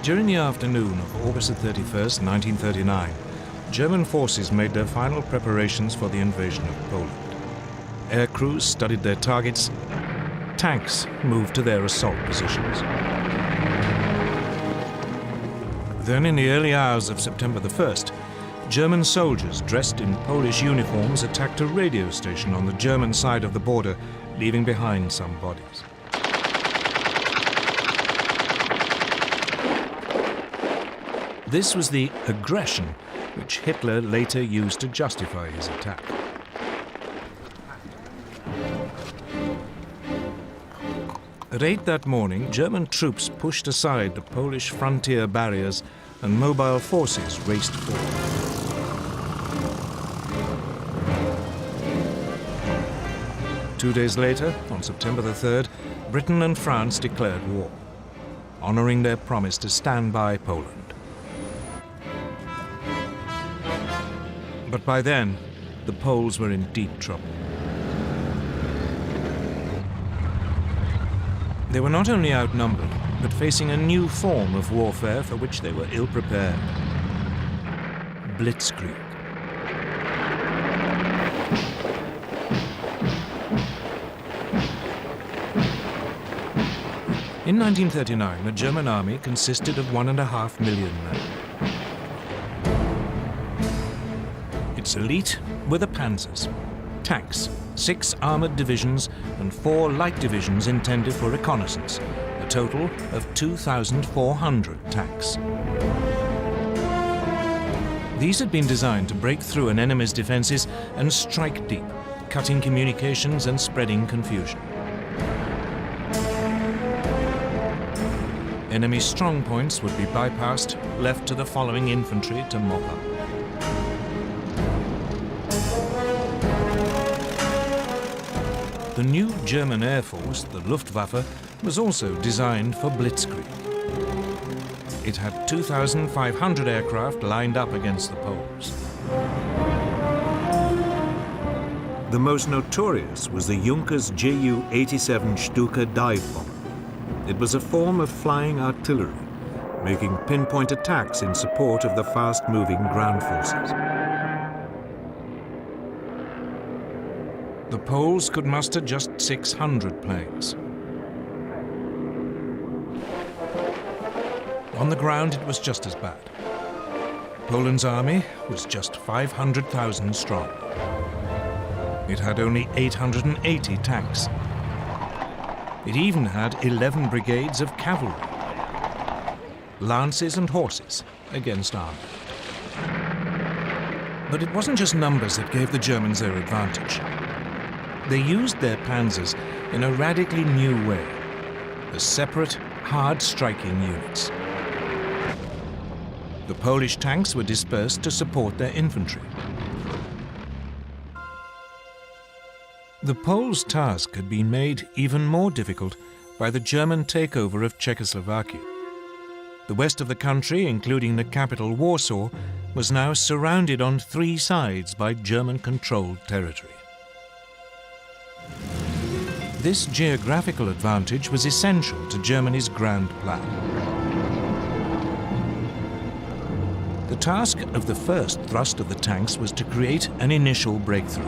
During the afternoon of August 31st, 1939, German forces made their final preparations for the invasion of Poland. Air crews studied their targets. Tanks moved to their assault positions. Then, in the early hours of September the 1st, German soldiers dressed in Polish uniforms attacked a radio station on the German side of the border, leaving behind some bodies. This was the aggression which Hitler later used to justify his attack. At 8 that morning, German troops pushed aside the Polish frontier barriers and mobile forces raced forward. Two days later, on September the 3rd, Britain and France declared war, honoring their promise to stand by Poland. But by then, the Poles were in deep trouble. They were not only outnumbered, but facing a new form of warfare for which they were ill-prepared. Blitzkrieg. In 1939, the German army consisted of 1.5 million men. Its elite were the panzers, tanks, 6 armored divisions and 4 light divisions intended for reconnaissance, a total of 2,400 tanks. These had been designed to break through an enemy's defenses and strike deep, cutting communications and spreading confusion. Enemy strong points would be bypassed, left to the following infantry to mop up. The new German Air Force, the Luftwaffe, was also designed for blitzkrieg. It had 2,500 aircraft lined up against the Poles. The most notorious was the Junkers Ju-87 Stuka dive bomber. It was a form of flying artillery, making pinpoint attacks in support of the fast-moving ground forces. The Poles could muster just 600 planes. On the ground, it was just as bad. Poland's army was just 500,000 strong. It had only 880 tanks. It even had 11 brigades of cavalry, lances and horses against army. But it wasn't just numbers that gave the Germans their advantage. They used their panzers in a radically new way, as separate, hard-striking units. The Polish tanks were dispersed to support their infantry. The Poles' task had been made even more difficult by the German takeover of Czechoslovakia. The west of the country, including the capital Warsaw, was now surrounded on 3 sides by German-controlled territory. This geographical advantage was essential to Germany's grand plan. The task of the first thrust of the tanks was to create an initial breakthrough.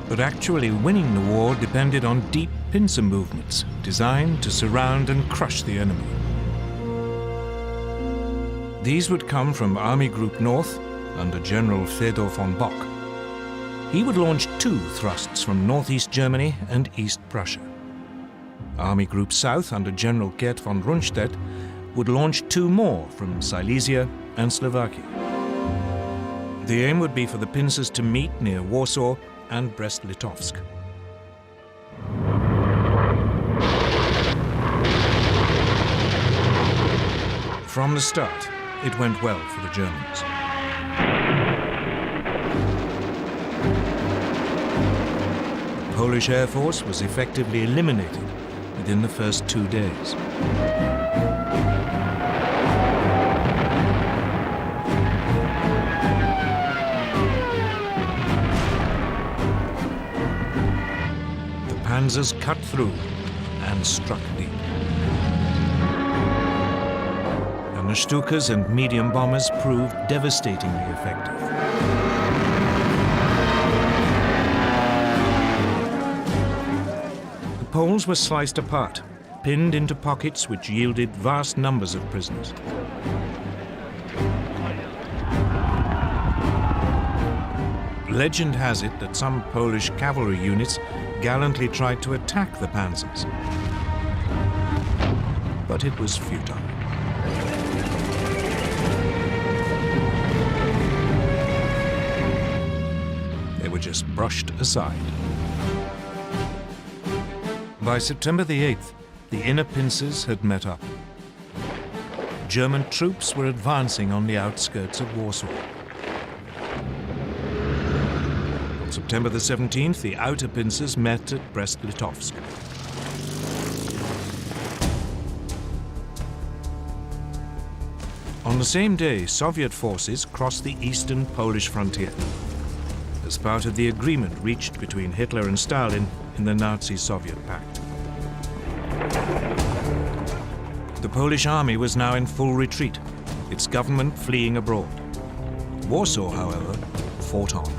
But actually winning the war depended on deep pincer movements designed to surround and crush the enemy. These would come from Army Group North under General Fedor von Bock. He would launch 2 thrusts from northeast Germany and East Prussia. Army Group South under General Gerd von Rundstedt would launch 2 more from Silesia and Slovakia. The aim would be for the pincers to meet near Warsaw and Brest-Litovsk. From the start, it went well for the Germans. The Polish Air Force was effectively eliminated within the first 2 days. The panzers cut through and struck deep. The Stukas and medium bombers proved devastatingly effective. The Poles were sliced apart, pinned into pockets which yielded vast numbers of prisoners. Legend has it that some Polish cavalry units gallantly tried to attack the panzers, but it was futile. They were just brushed aside. By September the 8th, the inner pincers had met up. German troops were advancing on the outskirts of Warsaw. On September the 17th, the outer pincers met at Brest-Litovsk. On the same day, Soviet forces crossed the eastern Polish frontier as part of the agreement reached between Hitler and Stalin in the Nazi-Soviet pact. The Polish army was now in full retreat, its government fleeing abroad. Warsaw, however, fought on.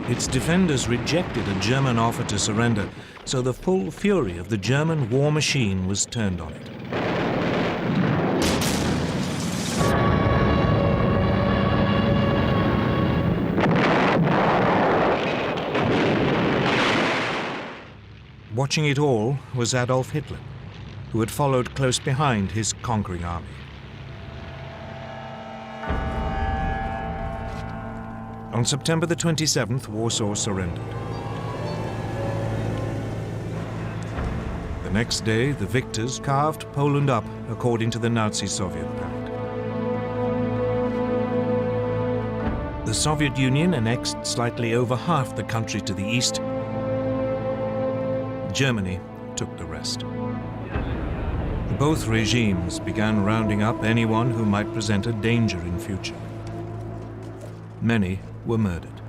Its defenders rejected a German offer to surrender, so the full fury of the German war machine was turned on it. Watching it all was Adolf Hitler, who had followed close behind his conquering army. On September the 27th, Warsaw surrendered. The next day, the victors carved Poland up according to the Nazi-Soviet pact. The Soviet Union annexed slightly over half the country to the east. Germany took the rest. Both regimes began rounding up anyone who might present a danger in future. Many were murdered.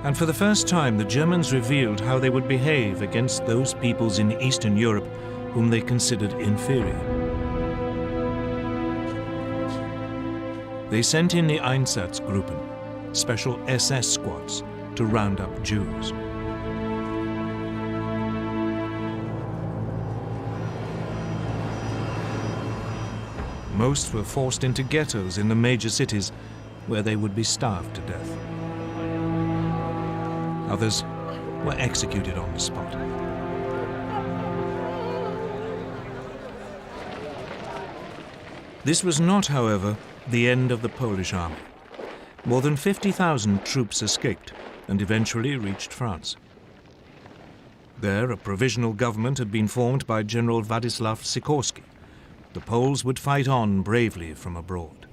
And for the first time, the Germans revealed how they would behave against those peoples in Eastern Europe whom they considered inferior. They sent in the Einsatzgruppen, special SS squads, to round up Jews. Most were forced into ghettos in the major cities, where they would be starved to death. Others were executed on the spot. This was not, however, the end of the Polish army. More than 50,000 troops escaped and eventually reached France. There, a provisional government had been formed by General Władysław Sikorski. The Poles would fight on bravely from abroad.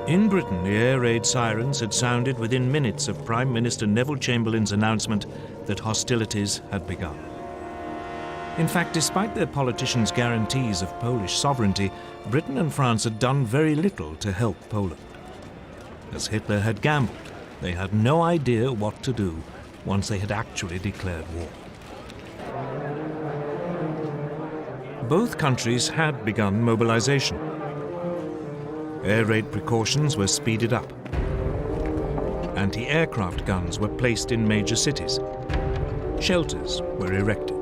In Britain, the air raid sirens had sounded within minutes of Prime Minister Neville Chamberlain's announcement that hostilities had begun. In fact, despite their politicians' guarantees of Polish sovereignty, Britain and France had done very little to help Poland. As Hitler had gambled, they had no idea what to do once they had actually declared war. Both countries had begun mobilization. Air raid precautions were speeded up. Anti-aircraft guns were placed in major cities. Shelters were erected.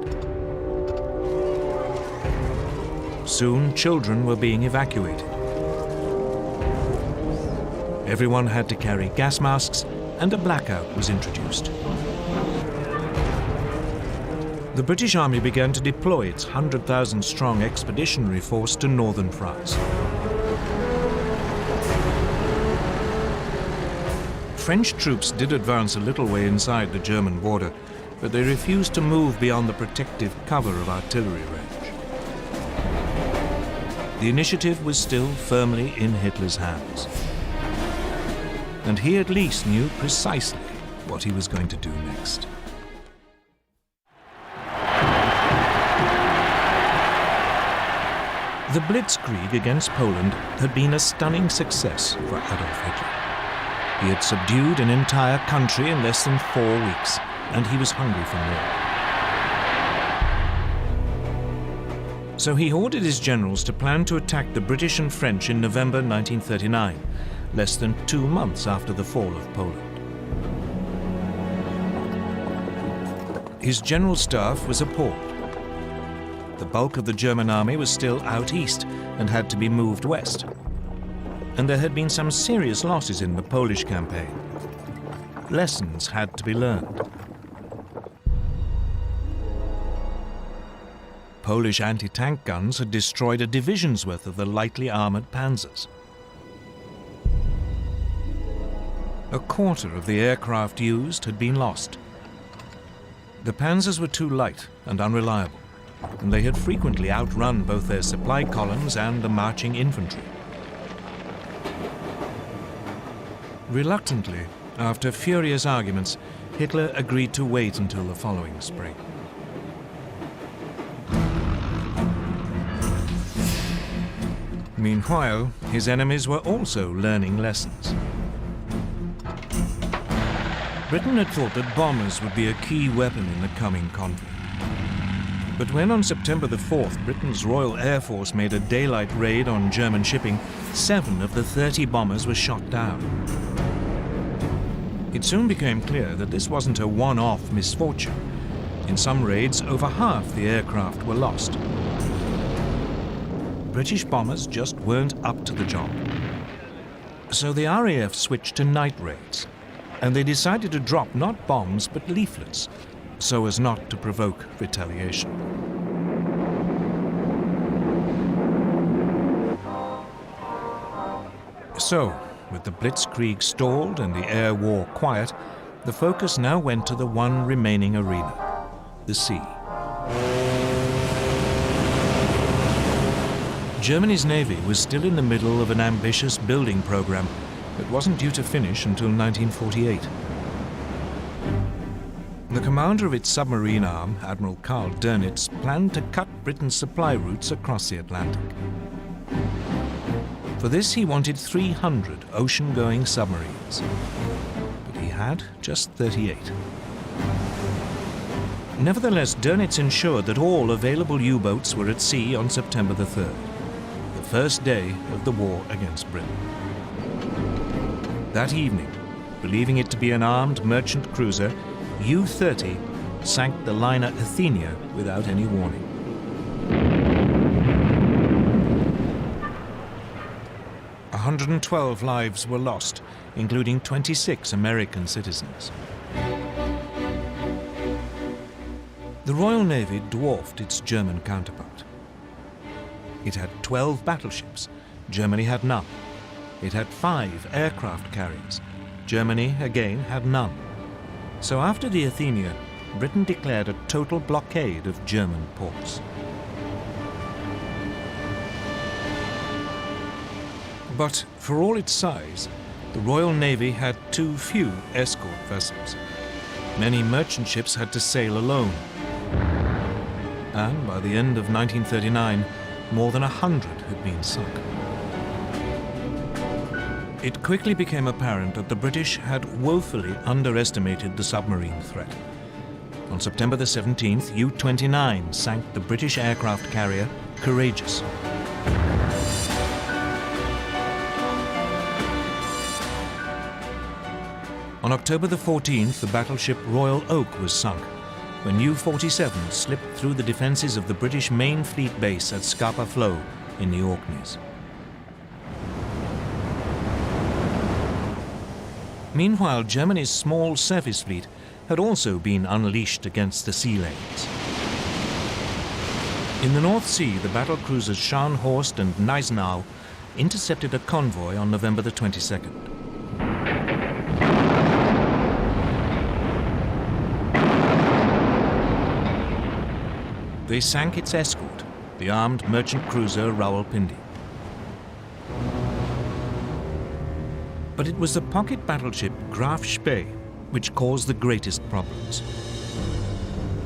Soon, children were being evacuated. Everyone had to carry gas masks, and a blackout was introduced. The British Army began to deploy its 100,000-strong expeditionary force to northern France. French troops did advance a little way inside the German border, but they refused to move beyond the protective cover of artillery range. The initiative was still firmly in Hitler's hands. And he at least knew precisely what he was going to do next. The Blitzkrieg against Poland had been a stunning success for Adolf Hitler. He had subdued an entire country in less than 4 weeks, and he was hungry for more. So he ordered his generals to plan to attack the British and French in November 1939, less than 2 months after the fall of Poland. His general staff was appalled. The bulk of the German army was still out east and had to be moved west. And there had been some serious losses in the Polish campaign. Lessons had to be learned. Polish anti-tank guns had destroyed a division's worth of the lightly armored panzers. A quarter of the aircraft used had been lost. The panzers were too light and unreliable, and they had frequently outrun both their supply columns and the marching infantry. Reluctantly, after furious arguments, Hitler agreed to wait until the following spring. Meanwhile, his enemies were also learning lessons. Britain had thought that bombers would be a key weapon in the coming conflict. But when on September the 4th, Britain's Royal Air Force made a daylight raid on German shipping, 7 of the 30 bombers were shot down. It soon became clear that this wasn't a one-off misfortune. In some raids, over half the aircraft were lost. British bombers just weren't up to the job. So the RAF switched to night raids, and they decided to drop not bombs but leaflets, so as not to provoke retaliation. So, with the Blitzkrieg stalled and the air war quiet, the focus now went to the one remaining arena, the sea. Germany's navy was still in the middle of an ambitious building program that wasn't due to finish until 1948. The commander of its submarine arm, Admiral Karl Dönitz, planned to cut Britain's supply routes across the Atlantic. For this, he wanted 300 ocean-going submarines, but he had just 38. Nevertheless, Dönitz ensured that all available U-boats were at sea on September the 3rd, the first day of the war against Britain. That evening, believing it to be an armed merchant cruiser, U-30 sank the liner Athenia without any warning. A 112 lives were lost, including 26 American citizens. The Royal Navy dwarfed its German counterpart. It had 12 battleships. Germany had none. It had 5 aircraft carriers. Germany, again, had none. So after the Athenia, Britain declared a total blockade of German ports. But for all its size, the Royal Navy had too few escort vessels. Many merchant ships had to sail alone. And by the end of 1939, more than 100 had been sunk. It quickly became apparent that the British had woefully underestimated the submarine threat. On September the 17th, U-29 sank the British aircraft carrier Courageous. On October the 14th, the battleship Royal Oak was sunk when U-47 slipped through the defenses of the British main fleet base at Scapa Flow in the Orkneys. Meanwhile, Germany's small surface fleet had also been unleashed against the sea lanes. In the North Sea, the battle cruisers Scharnhorst and Gneisenau intercepted a convoy on November the 22nd. They sank its escort, the armed merchant cruiser Rawalpindi. But it was the pocket battleship Graf Spee which caused the greatest problems.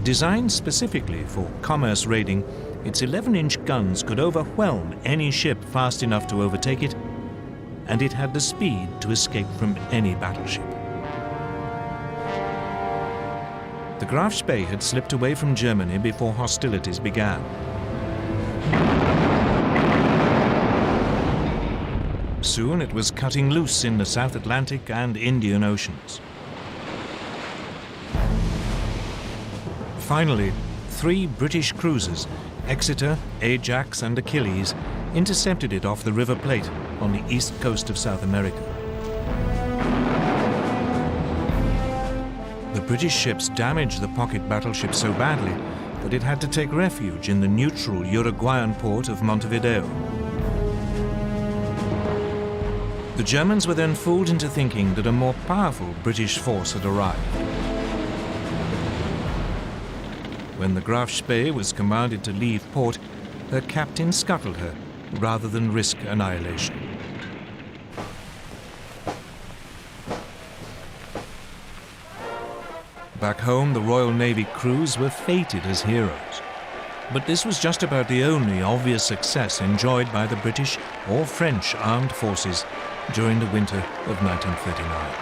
Designed specifically for commerce raiding, Its 11-inch guns could overwhelm any ship fast enough to overtake it, and it had the speed to escape from any battleship. The Graf Spee had slipped away from Germany before hostilities began. Soon it was cutting loose in the South Atlantic and Indian Oceans. Finally, 3 British cruisers, Exeter, Ajax and Achilles, intercepted it off the River Plate on the east coast of South America. The British ships damaged the pocket battleship so badly that it had to take refuge in the neutral Uruguayan port of Montevideo. The Germans were then fooled into thinking that a more powerful British force had arrived. When the Graf Spee was commanded to leave port, her captain scuttled her rather than risk annihilation. Back home, the Royal Navy crews were feted as heroes. But this was just about the only obvious success enjoyed by the British or French armed forces during the winter of 1939.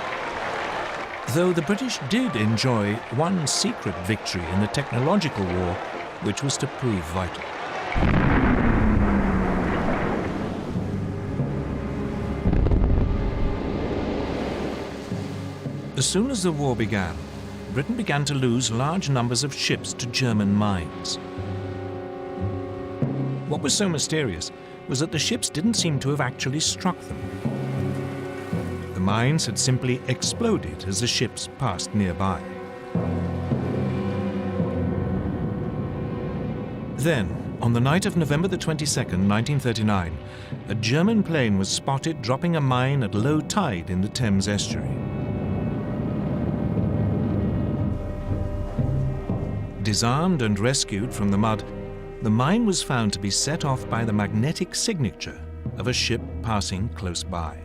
Though the British did enjoy one secret victory in the technological war, which was to prove vital. As soon as the war began, Britain began to lose large numbers of ships to German mines. What was so mysterious was that the ships didn't seem to have actually struck them. The mines had simply exploded as the ships passed nearby. Then, on the night of November the 22nd, 1939, a German plane was spotted dropping a mine at low tide in the Thames estuary. Disarmed and rescued from the mud, the mine was found to be set off by the magnetic signature of a ship passing close by.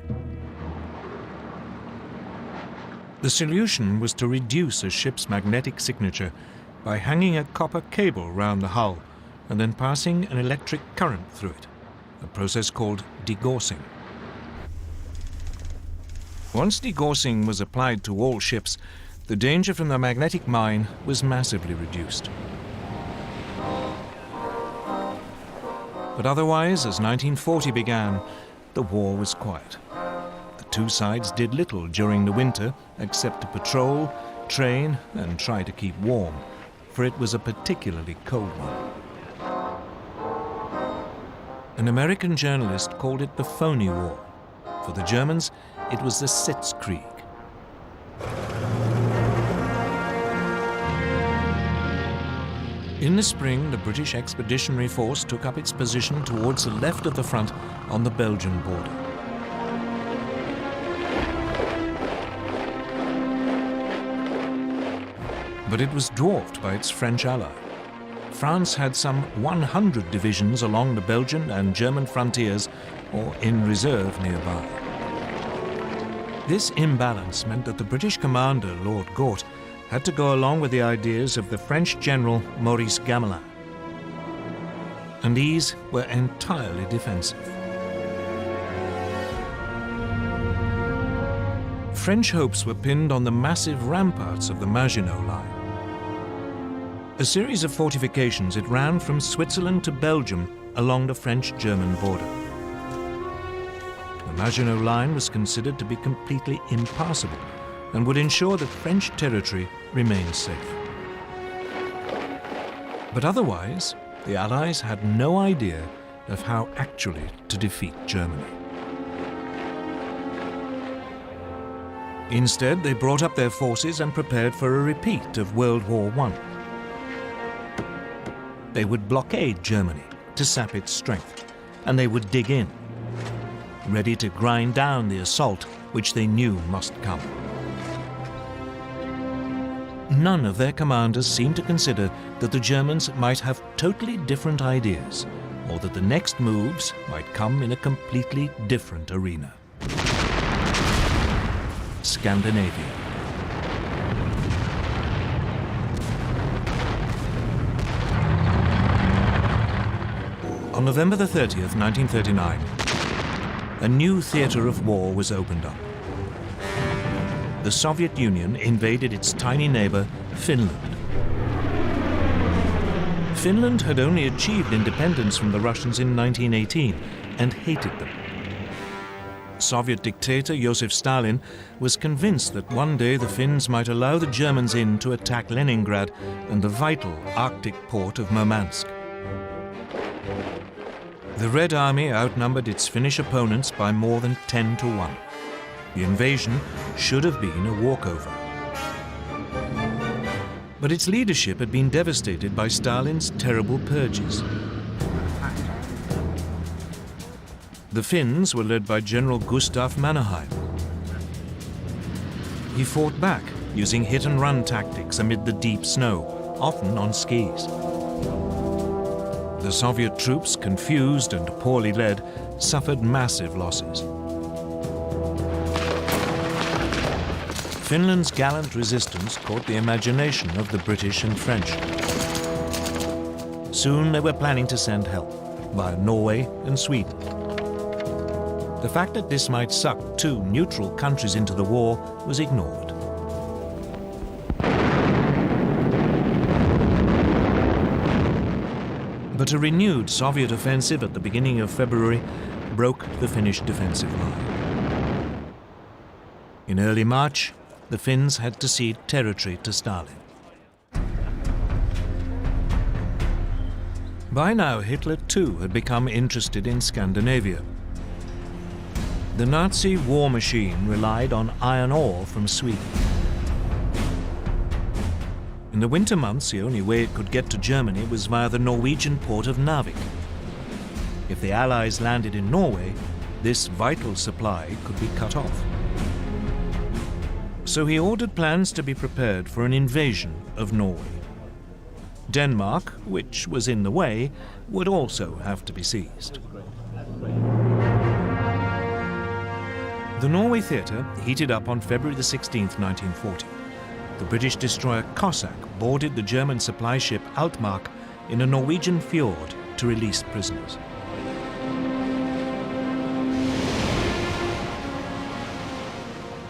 The solution was to reduce a ship's magnetic signature by hanging a copper cable round the hull and then passing an electric current through it, a process called degaussing. Once degaussing was applied to all ships, the danger from the magnetic mine was massively reduced. But otherwise, as 1940 began, the war was quiet. The two sides did little during the winter except to patrol, train, and try to keep warm, for it was a particularly cold one. An American journalist called it the Phony War. For the Germans, it was the Sitzkrieg. In the spring, the British Expeditionary Force took up its position towards the left of the front on the Belgian border. But it was dwarfed by its French ally. France had some 100 divisions along the Belgian and German frontiers or in reserve nearby. This imbalance meant that the British commander, Lord Gort, had to go along with the ideas of the French general Maurice Gamelin. And these were entirely defensive. French hopes were pinned on the massive ramparts of the Maginot Line. A series of fortifications, it ran from Switzerland to Belgium along the French-German border. The Maginot Line was considered to be completely impassable and would ensure that French territory remained safe. But otherwise, the Allies had no idea of how actually to defeat Germany. Instead, they brought up their forces and prepared for a repeat of World War I. They would blockade Germany to sap its strength, and they would dig in, ready to grind down the assault which they knew must come. None of their commanders seemed to consider that the Germans might have totally different ideas, or that the next moves might come in a completely different arena. Scandinavia. On November the 30th, 1939, a new theatre of war was opened up. The Soviet Union invaded its tiny neighbor, Finland. Finland had only achieved independence from the Russians in 1918 and hated them. Soviet dictator Joseph Stalin was convinced that one day the Finns might allow the Germans in to attack Leningrad and the vital Arctic port of Murmansk. The Red Army outnumbered its Finnish opponents by more than 10 to 1. The invasion should have been a walkover. But its leadership had been devastated by Stalin's terrible purges. The Finns were led by General Gustav Mannerheim. He fought back using hit-and-run tactics amid the deep snow, often on skis. The Soviet troops, confused and poorly led, suffered massive losses. Finland's gallant resistance caught the imagination of the British and French. Soon they were planning to send help via Norway and Sweden. The fact that this might suck two neutral countries into the war was ignored. But a renewed Soviet offensive at the beginning of February broke the Finnish defensive line. In early March, the Finns had to cede territory to Stalin. By now, Hitler too had become interested in Scandinavia. The Nazi war machine relied on iron ore from Sweden. In the winter months, the only way it could get to Germany was via the Norwegian port of Narvik. If the Allies landed in Norway, this vital supply could be cut off. So he ordered plans to be prepared for an invasion of Norway. Denmark, which was in the way, would also have to be seized. The Norway theatre heated up on February the 16th, 1940. The British destroyer Cossack boarded the German supply ship Altmark in a Norwegian fjord to release prisoners.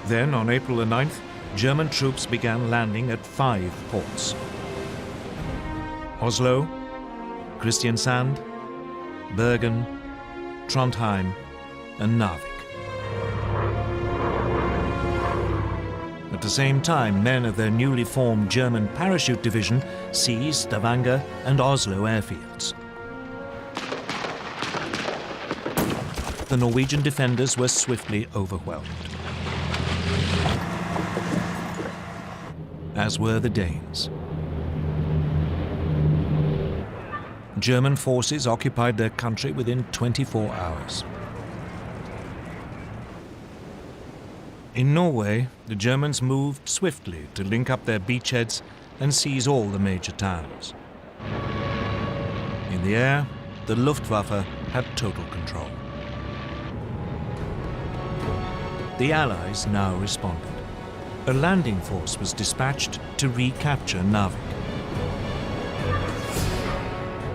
Then, on April the 9th, German troops began landing at 5 ports: Oslo, Kristiansand, Bergen, Trondheim, and Narvik. At the same time, men of their newly formed German parachute division seized Stavanger and Oslo airfields. The Norwegian defenders were swiftly overwhelmed, as were the Danes. German forces occupied their country within 24 hours. In Norway, the Germans moved swiftly to link up their beachheads and seize all the major towns. In the air, the Luftwaffe had total control. The Allies now responded. A landing force was dispatched to recapture Narvik.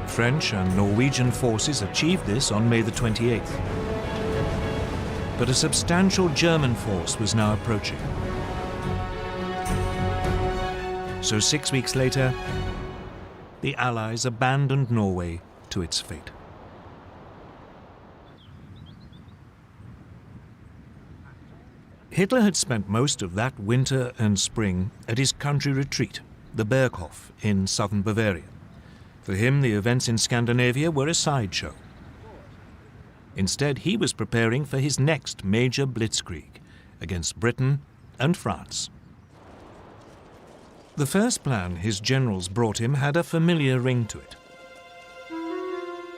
French and Norwegian forces achieved this on May the 28th. But a substantial German force was now approaching. So 6 weeks later, the Allies abandoned Norway to its fate. Hitler had spent most of that winter and spring at his country retreat, the Berghof in southern Bavaria. For him, the events in Scandinavia were a sideshow. Instead, he was preparing for his next major blitzkrieg against Britain and France. The first plan his generals brought him had a familiar ring to it.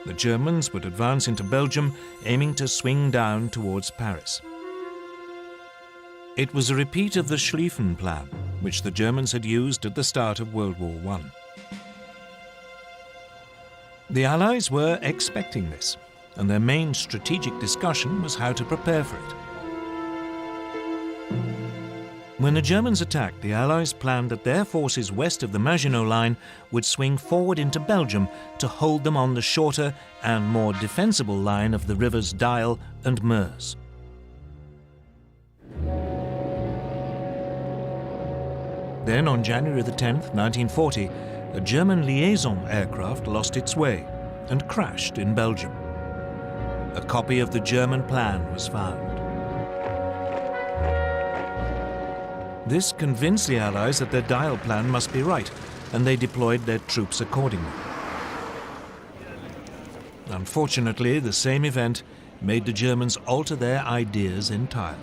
The Germans would advance into Belgium, aiming to swing down towards Paris. It was a repeat of the Schlieffen Plan, which the Germans had used at the start of World War I. The Allies were expecting this, and their main strategic discussion was how to prepare for it. When the Germans attacked, the Allies planned that their forces west of the Maginot Line would swing forward into Belgium to hold them on the shorter and more defensible line of the rivers Dyle and Meuse. Then, on January the 10th, 1940, a German liaison aircraft lost its way and crashed in Belgium. A copy of the German plan was found. This convinced the Allies that their Dyle plan must be right, and they deployed their troops accordingly. Unfortunately, the same event made the Germans alter their ideas entirely.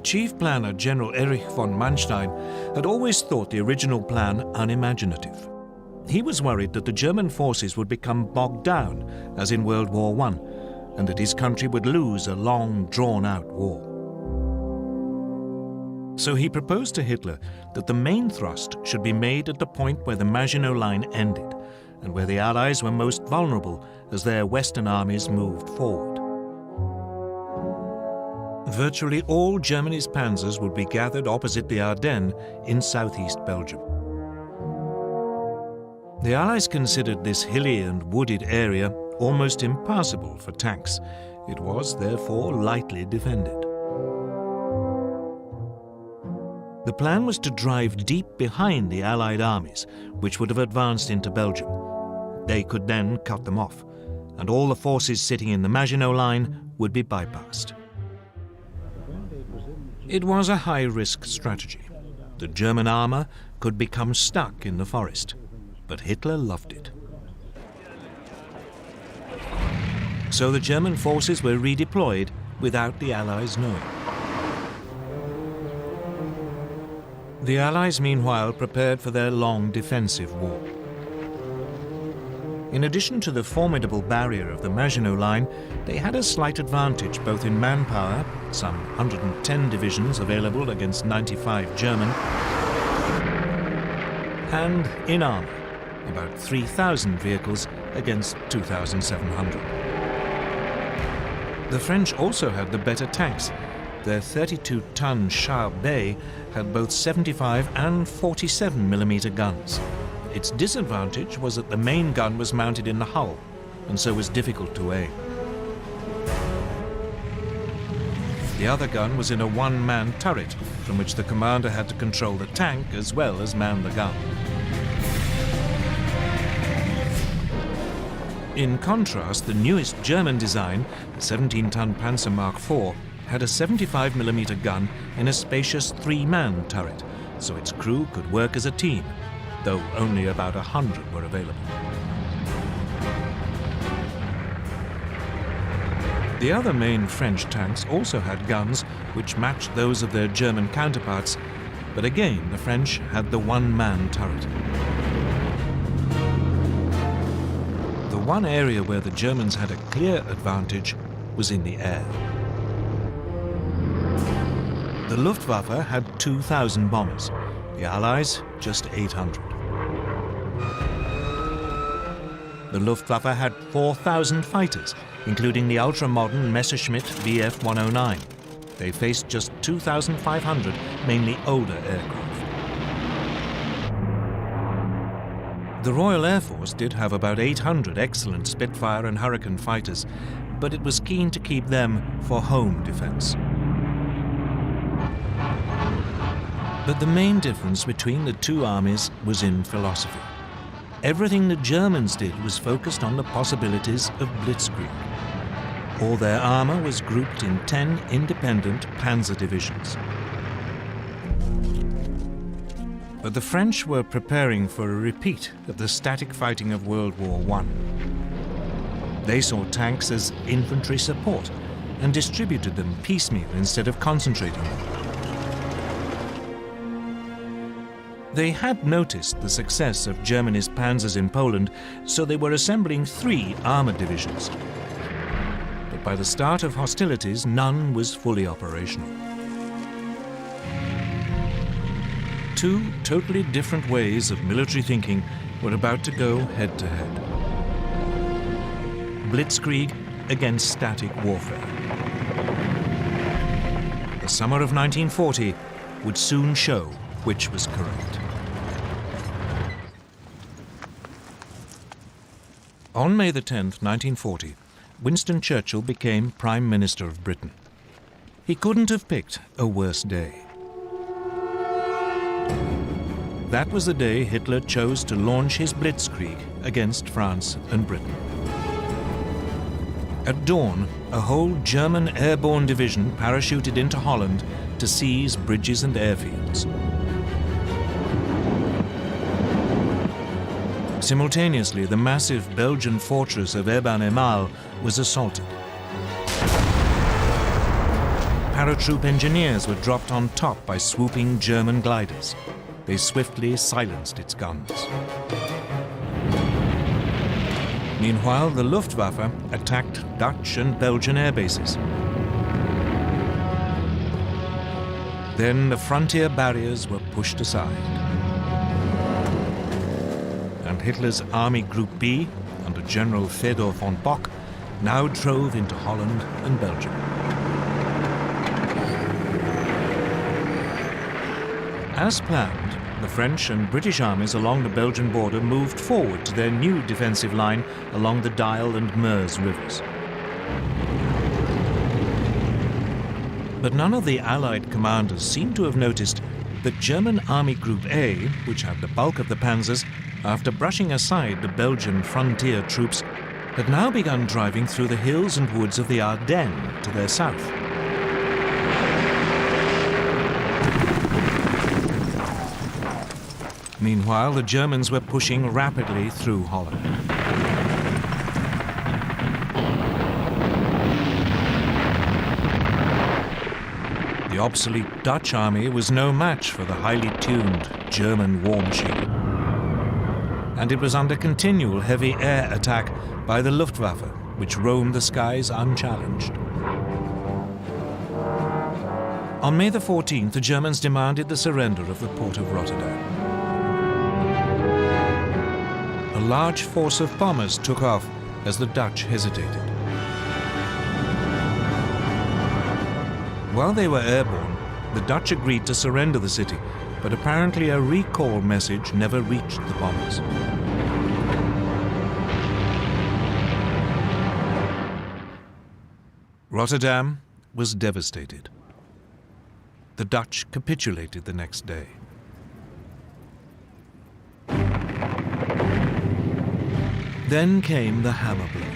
Chief planner General Erich von Manstein had always thought the original plan unimaginative. He was worried that the German forces would become bogged down, as in World War I, and that his country would lose a long, drawn-out war. So he proposed to Hitler that the main thrust should be made at the point where the Maginot Line ended, and where the Allies were most vulnerable as their Western armies moved forward. Virtually all Germany's panzers would be gathered opposite the Ardennes in southeast Belgium. The Allies considered this hilly and wooded area almost impassable for tanks. It was, therefore, lightly defended. The plan was to drive deep behind the Allied armies, which would have advanced into Belgium. They could then cut them off, and all the forces sitting in the Maginot Line would be bypassed. It was a high-risk strategy. The German armor could become stuck in the forest, but Hitler loved it. So the German forces were redeployed without the Allies knowing. The Allies, meanwhile, prepared for their long defensive war. In addition to the formidable barrier of the Maginot Line, they had a slight advantage both in manpower, some 110 divisions available against 95 German, and in armor, about 3,000 vehicles against 2,700. The French also had the better tanks. Their 32-ton Char Bay had both 75 and 47mm guns. Its disadvantage was that the main gun was mounted in the hull, and so was difficult to aim. The other gun was in a one-man turret, from which the commander had to control the tank as well as man the gun. In contrast, the newest German design, the 17-ton Panzer Mark IV, had a 75mm gun in a spacious three-man turret, so its crew could work as a team, though only about 100 were available. The other main French tanks also had guns which matched those of their German counterparts, but again the French had the one-man turret. The one area where the Germans had a clear advantage was in the air. The Luftwaffe had 2,000 bombers, the Allies just 800. The Luftwaffe had 4,000 fighters, including the ultra-modern Messerschmitt Bf 109. They faced just 2,500, mainly older aircraft. The Royal Air Force did have about 800 excellent Spitfire and Hurricane fighters, but it was keen to keep them for home defense. But the main difference between the two armies was in philosophy. Everything the Germans did was focused on the possibilities of blitzkrieg. All their armor was grouped in 10 independent panzer divisions. But the French were preparing for a repeat of the static fighting of World War I. They saw tanks as infantry support and distributed them piecemeal instead of concentrating them. They had noticed the success of Germany's panzers in Poland, so they were assembling 3 armored divisions. But by the start of hostilities, none was fully operational. 2 totally different ways of military thinking were about to go head-to-head. Blitzkrieg against static warfare. summer of 1940 would soon show which was correct. On May the 10th, 1940, Winston Churchill became Prime Minister of Britain. He couldn't have picked a worse day. That was the day Hitler chose to launch his blitzkrieg against France and Britain. At dawn, a whole German airborne division parachuted into Holland to seize bridges and airfields. Simultaneously, the massive Belgian fortress of Eben-Emael was assaulted. Paratroop engineers were dropped on top by swooping German gliders. They swiftly silenced its guns. Meanwhile, the Luftwaffe attacked Dutch and Belgian air bases. Then the frontier barriers were pushed aside. And Hitler's Army Group B, under General Fedor von Bock, now drove into Holland and Belgium. As planned, the French and British armies along the Belgian border moved forward to their new defensive line along the Dyle and Meuse rivers. But none of the Allied commanders seemed to have noticed that German Army Group A, which had the bulk of the panzers, after brushing aside the Belgian frontier troops, had now begun driving through the hills and woods of the Ardennes to their south. Meanwhile, the Germans were pushing rapidly through Holland. The obsolete Dutch army was no match for the highly tuned German war machine. And it was under continual heavy air attack by the Luftwaffe, which roamed the skies unchallenged. On May the 14th, the Germans demanded the surrender of the port of Rotterdam. A large force of bombers took off as the Dutch hesitated. While they were airborne, the Dutch agreed to surrender the city, but apparently a recall message never reached the bombers. Rotterdam was devastated. The Dutch capitulated the next day. Then came the hammer blow.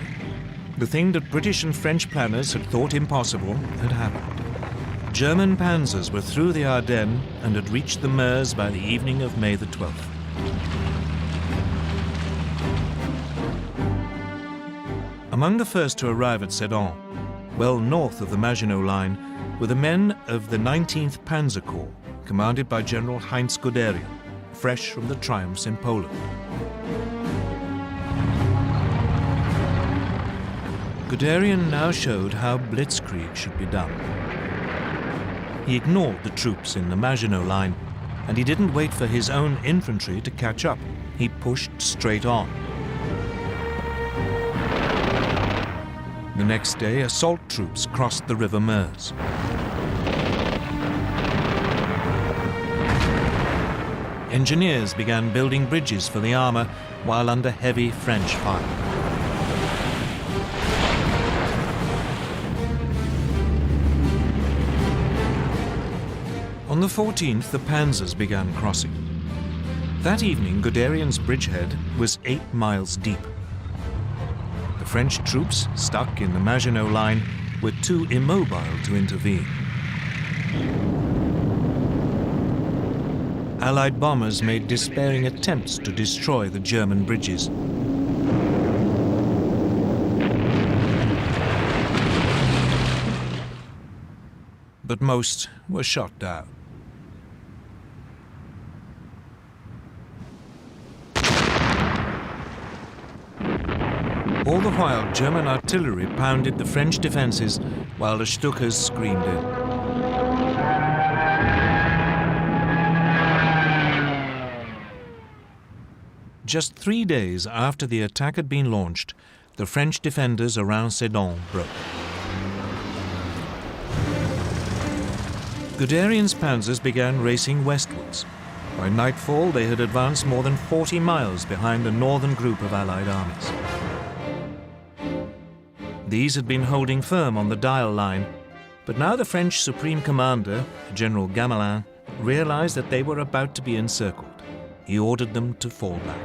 The thing that British and French planners had thought impossible had happened. German panzers were through the Ardennes and had reached the Meuse by the evening of May the 12th. Among the first to arrive at Sedan, well north of the Maginot Line, were the men of the 19th Panzer Corps, commanded by General Heinz Guderian, fresh from the triumphs in Poland. Guderian now showed how blitzkrieg should be done. He ignored the troops in the Maginot Line, and he didn't wait for his own infantry to catch up. He pushed straight on. The next day, assault troops crossed the River Meuse. Engineers began building bridges for the armor while under heavy French fire. On the 14th, the panzers began crossing. That evening, Guderian's bridgehead was 8 miles deep. The French troops, stuck in the Maginot Line, were too immobile to intervene. Allied bombers made despairing attempts to destroy the German bridges. But most were shot down. All the while, German artillery pounded the French defenses while the Stukas screamed in. Just 3 days after the attack had been launched, the French defenders around Sedan broke. Guderian's panzers began racing westwards. By nightfall, they had advanced more than 40 miles behind the northern group of Allied armies. These had been holding firm on the Dial line, but now the French Supreme Commander, General Gamelin, realized that they were about to be encircled. He ordered them to fall back.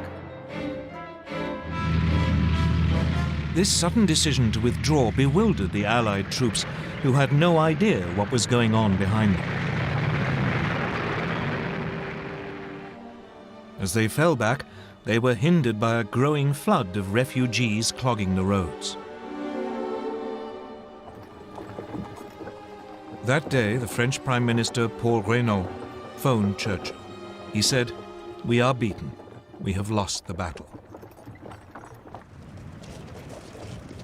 This sudden decision to withdraw bewildered the Allied troops, who had no idea what was going on behind them. As they fell back, they were hindered by a growing flood of refugees clogging the roads. That day, the French Prime Minister Paul Reynaud phoned Churchill. He said, "We are beaten. We have lost the battle."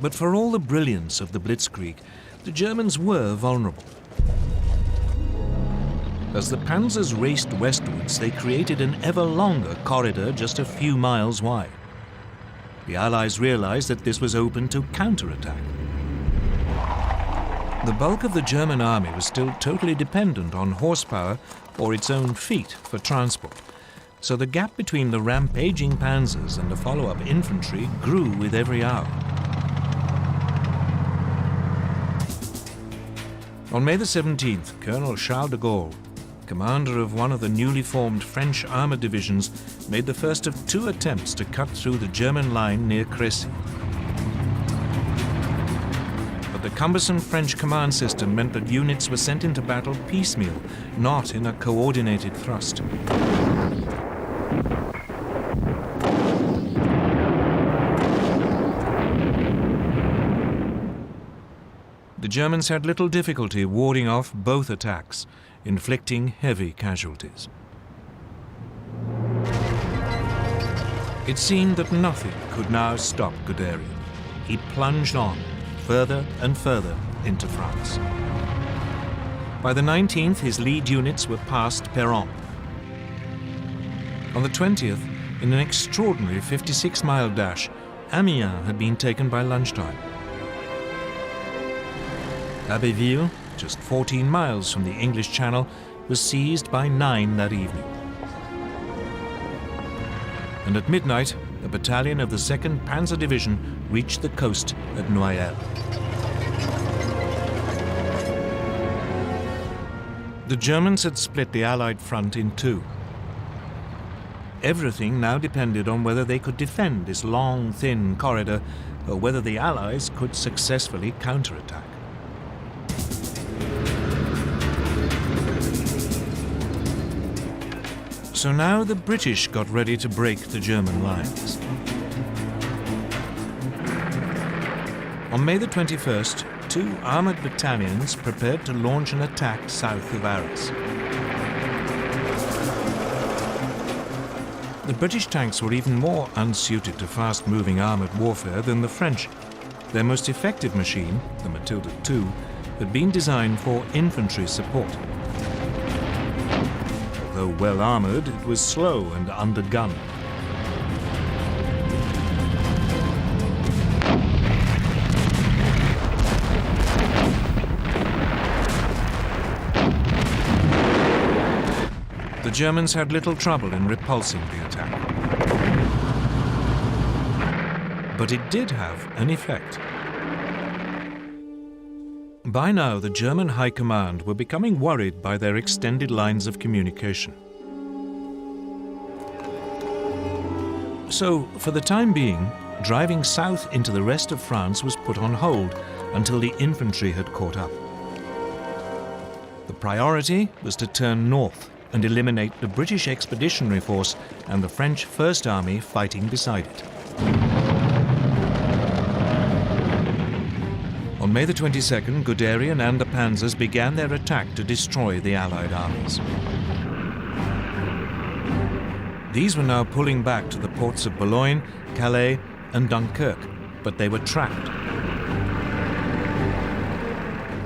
But for all the brilliance of the Blitzkrieg, the Germans were vulnerable. As the panzers raced westwards, they created an ever longer corridor just a few miles wide. The Allies realized that this was open to counterattack. The bulk of the German army was still totally dependent on horsepower or its own feet for transport, so the gap between the rampaging panzers and the follow-up infantry grew with every hour. On May the 17th, Colonel Charles de Gaulle, commander of one of the newly formed French armored divisions, made the first of 2 attempts to cut through the German line near Crécy. But the cumbersome French command system meant that units were sent into battle piecemeal, not in a coordinated thrust. The Germans had little difficulty warding off both attacks, inflicting heavy casualties. It seemed that nothing could now stop Guderian. He plunged on, further and further into France. By the 19th, his lead units were past Péronne. On the 20th, in an extraordinary 56-mile dash, Amiens had been taken by lunchtime. Abbeville, just 14 miles from the English Channel, was seized by 9 that evening. And at midnight, a battalion of the 2nd Panzer Division reached the coast at Noyelles. The Germans had split the Allied front in 2. Everything now depended on whether they could defend this long, thin corridor, or whether the Allies could successfully counterattack. So now the British got ready to break the German lines. On May the 21st, 2 armored battalions prepared to launch an attack south of Arras. The British tanks were even more unsuited to fast-moving armored warfare than the French. Their most effective machine, the Matilda II, had been designed for infantry support. Though well-armored, it was slow and undergunned. The Germans had little trouble in repulsing the attack. But it did have an effect. By now, the German High Command were becoming worried by their extended lines of communication. So, for the time being, driving south into the rest of France was put on hold until the infantry had caught up. The priority was to turn north and eliminate the British Expeditionary Force and the French First Army fighting beside it. On May the 22nd, Guderian and the panzers began their attack to destroy the Allied armies. These were now pulling back to the ports of Boulogne, Calais, and Dunkirk, but they were trapped.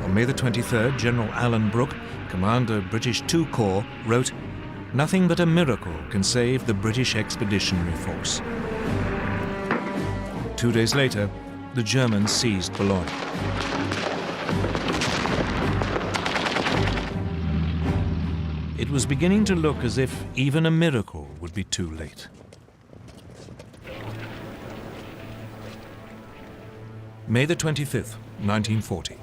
On May the 23rd, General Alan Brooke, commander of British II Corps, wrote, "Nothing but a miracle can save the British Expeditionary Force." 2 days later, the Germans seized Boulogne. it was beginning to look as if even a miracle would be too late. May the 25th, 1940.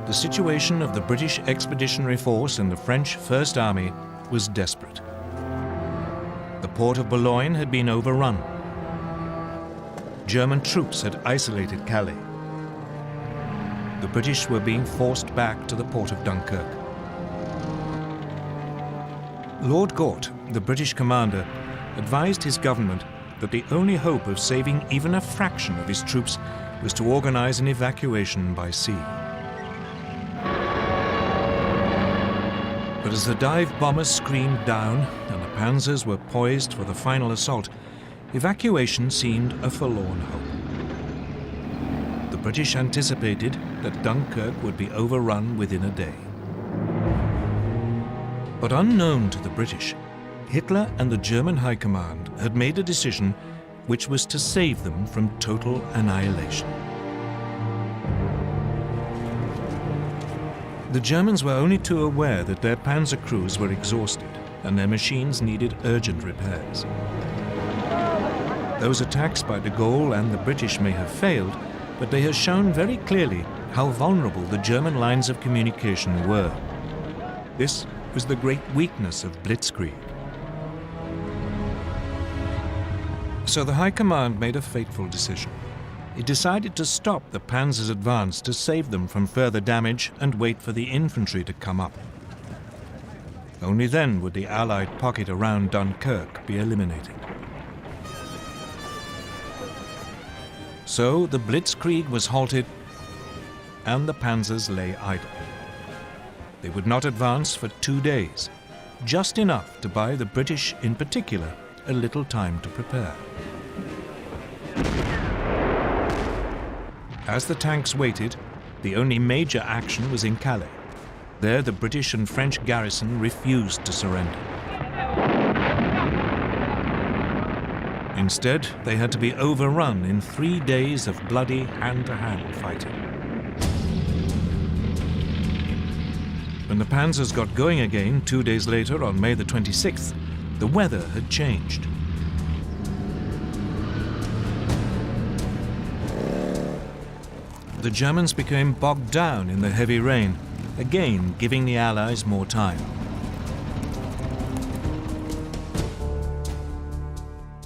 The situation of the British Expeditionary Force and the French First Army was desperate. The port of Boulogne had been overrun. German troops had isolated Calais. The British were being forced back to the port of Dunkirk. Lord Gort, the British commander, advised his government that the only hope of saving even a fraction of his troops was to organize an evacuation by sea. But as the dive bombers screamed down and the panzers were poised for the final assault, evacuation seemed a forlorn hope. The British anticipated that Dunkirk would be overrun within a day. But unknown to the British, Hitler and the German High Command had made a decision which was to save them from total annihilation. The Germans were only too aware that their panzer crews were exhausted and their machines needed urgent repairs. Those attacks by de Gaulle and the British may have failed, but they have shown very clearly how vulnerable the German lines of communication were. This was the great weakness of blitzkrieg. So the High Command made a fateful decision. It decided to stop the panzer's advance to save them from further damage and wait for the infantry to come up. Only then would the Allied pocket around Dunkirk be eliminated. So the blitzkrieg was halted and the panzers lay idle. They would not advance for 2 days, just enough to buy the British in particular a little time to prepare. As the tanks waited, the only major action was in Calais. There the British and French garrison refused to surrender. Instead, they had to be overrun in 3 days of bloody hand-to-hand fighting. When the panzers got going again 2 days later on May the 26th, the weather had changed. The Germans became bogged down in the heavy rain, again giving the Allies more time.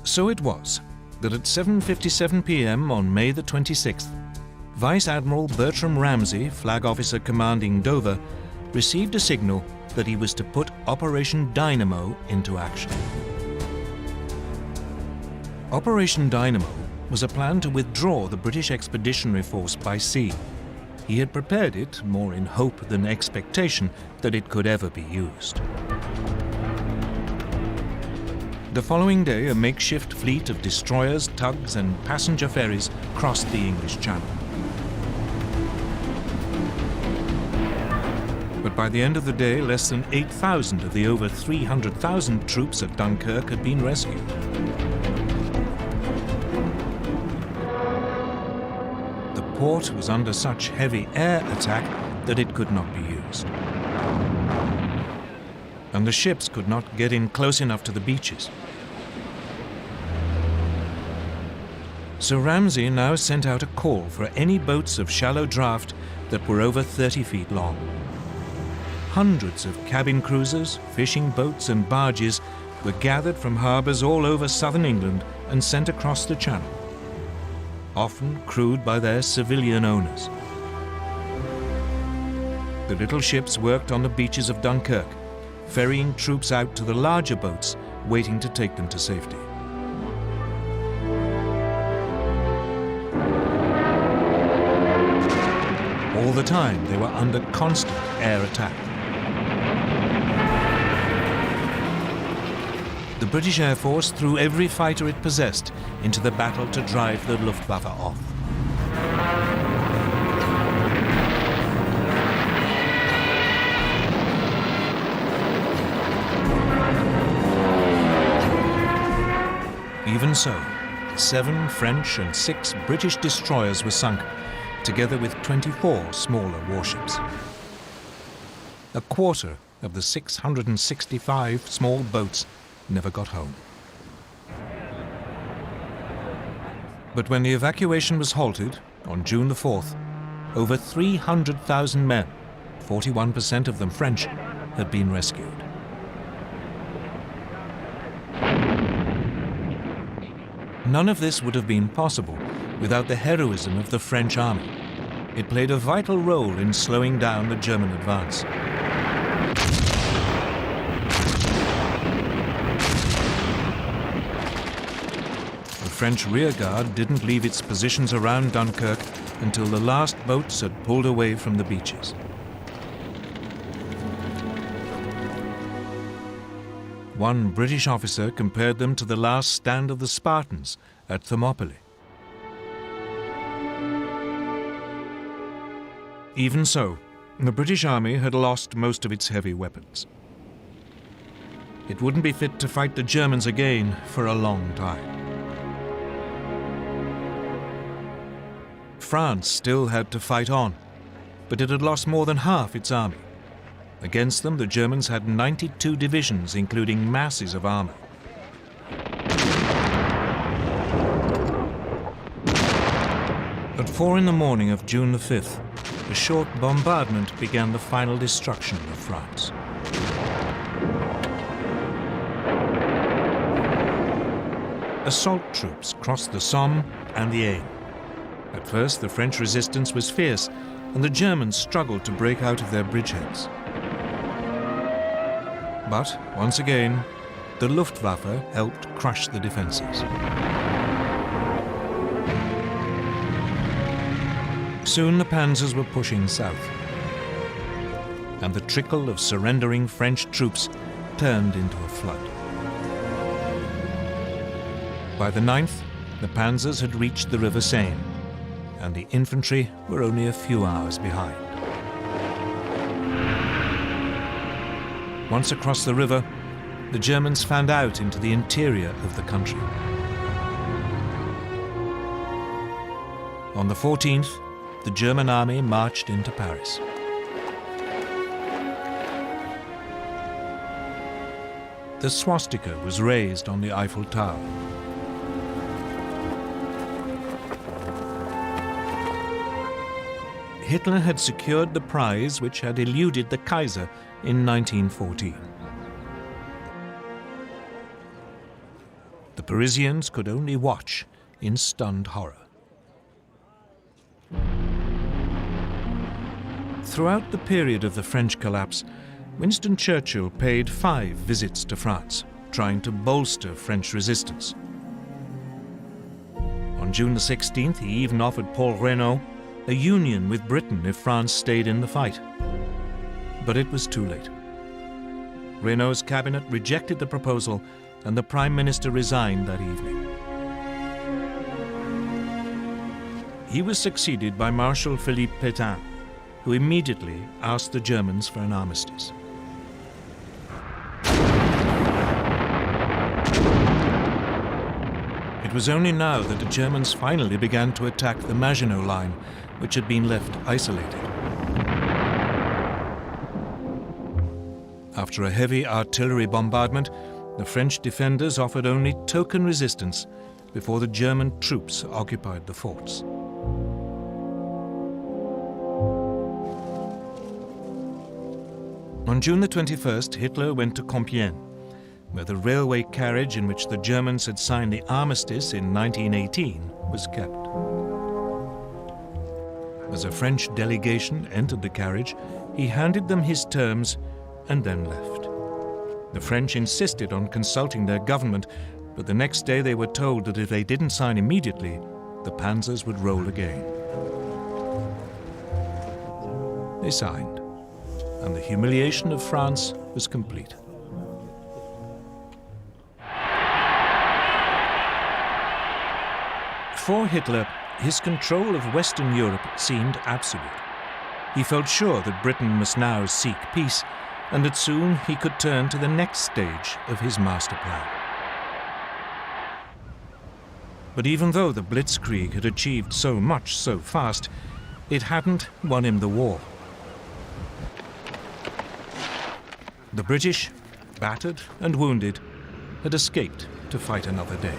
So it was that at 7:57 p.m. on May the 26th, Vice Admiral Bertram Ramsay, Flag Officer commanding Dover, received a signal that he was to put Operation Dynamo into action. Operation Dynamo was a plan to withdraw the British Expeditionary Force by sea. He had prepared it more in hope than expectation that it could ever be used. The following day, a makeshift fleet of destroyers, tugs, and passenger ferries crossed the English Channel. But by the end of the day, less than 8,000 of the over 300,000 troops at Dunkirk had been rescued. The port was under such heavy air attack that it could not be used. And the ships could not get in close enough to the beaches. So Ramsay now sent out a call for any boats of shallow draft that were over 30 feet long. Hundreds of cabin cruisers, fishing boats and barges were gathered from harbours all over southern England and sent across the Channel, often crewed by their civilian owners. The little ships worked on the beaches of Dunkirk, ferrying troops out to the larger boats waiting to take them to safety. All the time they were under constant air attack. The British Air Force threw every fighter it possessed into the battle to drive the Luftwaffe off. Even so, 7 French and 6 British destroyers were sunk, together with 24 smaller warships. A quarter of the 665 small boats never got home. But when the evacuation was halted on June the 4th, over 300,000 men, 41% of them French, had been rescued. None of this would have been possible without the heroism of the French army. It played a vital role in slowing down the German advance. The French rearguard didn't leave its positions around Dunkirk until the last boats had pulled away from the beaches. One British officer compared them to the last stand of the Spartans at Thermopylae. Even so, the British Army had lost most of its heavy weapons. It wouldn't be fit to fight the Germans again for a long time. France still had to fight on, but it had lost more than half its army. Against them, the Germans had 92 divisions, including masses of armor. At 4 in the morning of June the 5th, a short bombardment began the final destruction of France. Assault troops crossed the Somme and the Aisne. At first, the French resistance was fierce, and the Germans struggled to break out of their bridgeheads. But, once again, the Luftwaffe helped crush the defenses. Soon the panzers were pushing south, and the trickle of surrendering French troops turned into a flood. By the 9th, the panzers had reached the River Seine, and the infantry were only a few hours behind. Once across the river, the Germans fanned out into the interior of the country. On the 14th, the German army marched into Paris. The swastika was raised on the Eiffel Tower. Hitler had secured the prize which had eluded the Kaiser in 1914. The Parisians could only watch in stunned horror. Throughout the period of the French collapse, Winston Churchill paid 5 visits to France, trying to bolster French resistance. On June the 16th, he even offered Paul Reynaud a union with Britain if France stayed in the fight. But it was too late. Reynaud's cabinet rejected the proposal, and the Prime Minister resigned that evening. He was succeeded by Marshal Philippe Pétain, who immediately asked the Germans for an armistice. It was only now that the Germans finally began to attack the Maginot Line, which had been left isolated. After a heavy artillery bombardment, the French defenders offered only token resistance before the German troops occupied the forts. On June the 21st, Hitler went to Compiègne, where the railway carriage in which the Germans had signed the armistice in 1918 was kept. As a French delegation entered the carriage, he handed them his terms and then left. The French insisted on consulting their government, but the next day they were told that if they didn't sign immediately, the panzers would roll again. They signed, and the humiliation of France was complete. For Hitler, his control of Western Europe seemed absolute. He felt sure that Britain must now seek peace, and that soon he could turn to the next stage of his master plan. But even though the Blitzkrieg had achieved so much so fast, it hadn't won him the war. The British, battered and wounded, had escaped to fight another day.